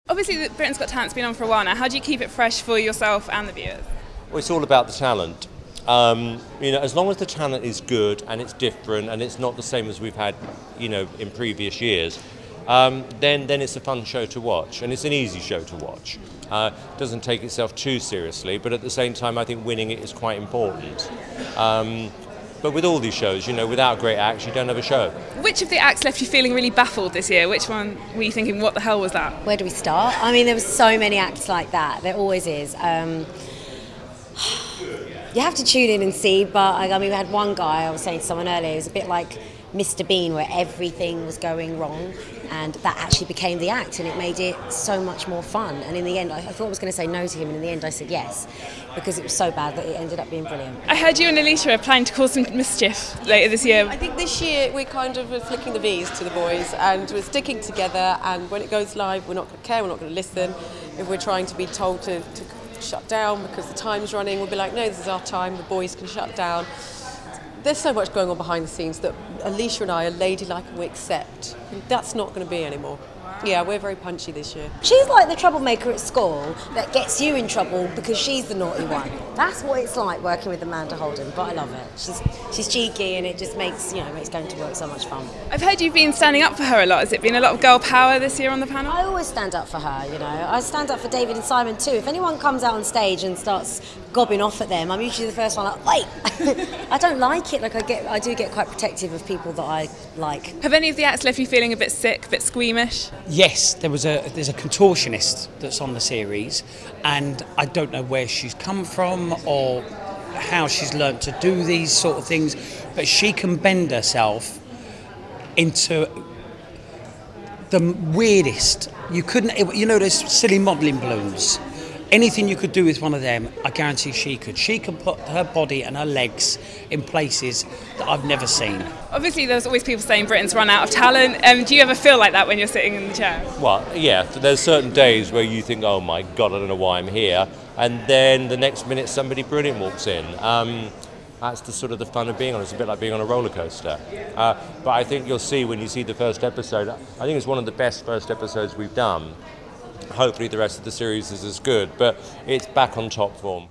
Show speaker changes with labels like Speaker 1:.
Speaker 1: Obviously, Britain's Got Talent's been on for a while now. How do you keep it fresh for yourself and the viewers?
Speaker 2: Well, it's all about the talent. As long as the talent is good and it's different and it's not the same as we've had, in previous years, then it's a fun show to watch, and it's an easy show to watch. It doesn't take itself too seriously, but at the same time, I think winning it is quite important. But with all these shows, without great acts, you don't have a show.
Speaker 1: Which of the acts left you feeling really baffled this year? Which one were you thinking, what the hell was that?
Speaker 3: Where do we start? I mean, there were so many acts like that. There always is. You have to tune in and see, but we had one guy, I was saying to someone earlier, it was a bit like Mr. Bean, where everything was going wrong, and that actually became the act, and it made it so much more fun. And in the end, I thought I was going to say no to him, and in the end I said yes, because it was so bad that it ended up being brilliant.
Speaker 1: I heard you and Alicia are planning to cause some mischief later this year.
Speaker 4: I think this year we're kind of flicking the V's to the boys, and we're sticking together, and when it goes live, we're not going to care, we're not going to listen. If we're trying to be told to shut down because the time's running, we'll be like, no, this is our time, the boys can shut down. There's so much going on behind the scenes that Alicia and I are ladylike and we accept. And that's not going to be anymore. Yeah, we're very punchy this year.
Speaker 3: She's like the troublemaker at school that gets you in trouble because she's the naughty one. That's what it's like working with Amanda Holden, but I love it. She's cheeky, and it just makes going to work so much fun.
Speaker 1: I've heard you've been standing up for her a lot. Has it been a lot of girl power this year on the panel?
Speaker 3: I always stand up for her, I stand up for David and Simon too. If anyone comes out on stage and starts gobbing off at them, I'm usually the first one like, wait! I don't like it. I do get quite protective of people that I like.
Speaker 1: Have any of the acts left you feeling a bit sick, a bit squeamish?
Speaker 5: Yes, there's a contortionist that's on the series, and I don't know where she's come from or how she's learnt to do these sort of things, but she can bend herself into the weirdest. You couldn't, there's silly modelling balloons. Anything you could do with one of them, I guarantee she could. She can put her body and her legs in places that I've never seen.
Speaker 1: Obviously, there's always people saying Britain's run out of talent. Do you ever feel like that when you're sitting in the chair?
Speaker 2: Well, yeah, there's certain days where you think, oh my God, I don't know why I'm here. And then the next minute somebody brilliant walks in. That's the sort of the fun of being on. It's a bit like being on a roller coaster. But I think you'll see when you see the first episode, I think it's one of the best first episodes we've done. Hopefully the rest of the series is as good, but it's back on top form.